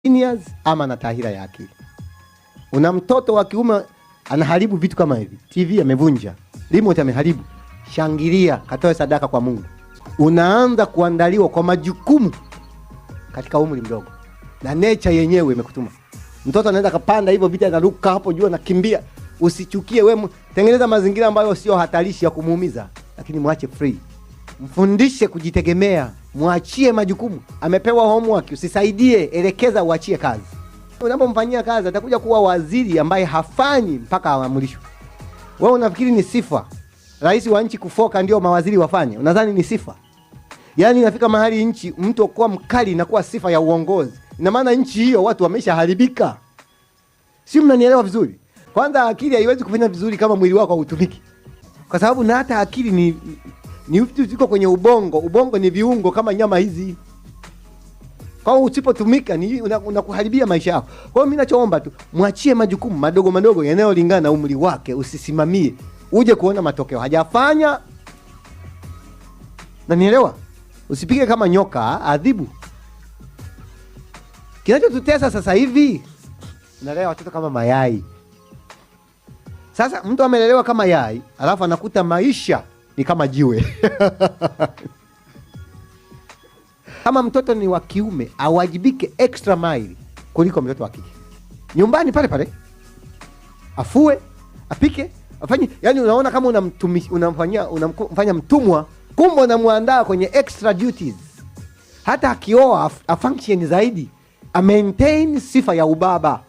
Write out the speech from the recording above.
genius ama na tahira ya akili. Una mtoto wa kiume anaharibu vitu kama hivi. TV amevunja, remote ameharibu. Shangilia, katoe sadaka kwa Mungu. Unaanza kuandaliwa kwa majukumu katika umri mdogo. Na nature yenyewe imekutuma. Mtoto anaweza kapanda hivyo vitu anaruka hapo juu anakimbia. Usichukie wewe, tengeneza mazingira ambayo sio hatarishi ya kumuumiza, lakini muache free. Mfundishe kujitegemea, muachie majukumu. Amepewa homework, usisaidie, elekeza, uachie kazi. Unapomfanyia kazi atakuja kuwa waziri ambaye hafanyi mpaka aamrishwe. Wewe unafikiri ni sifa rais wa nchi kufoka ndio mawaziri wafanye? Unadhani ni sifa? Yaani inafika mahali nchi mtu kuwa mkali na kuwa sifa ya uongozi. Ina maana nchi hiyo watu wameshaharibika. Si mnanielewa vizuri? Kwanza akili haiwezi kufanya vizuri kama mwili wako hautumiki. Kwa sababu na hata akili ni vitu ziko kwenye ubongo. Ubongo ni viungo kama nyama hizi. Kwa hiyo usipotumika ni unakuharibia maisha yako. Kwa hiyo mimi ninachoomba tu, muachie majukumu madogo madogo yanayolingana na umri wake, usisimamie. Uje kuona matokeo. Hajafanya. Na nielewa. Usipige kama nyoka, adhibu. Kinachotutesa sasa hivi, unalea watoto kama mayai. Sasa mtu amelelewa kama yai, alafu anakuta maisha ni kama jiwe. Kama mtoto ni wa kiume, awajibike extra mile kuliko mtoto wa kike. Nyumbani pale pale. Afue, apike, afanye, yani unaona kama unamfanya mtumwa, kumbe unamuandaa kwenye extra duties. Hata akioa afunction zaidi, a maintain sifa ya ubaba.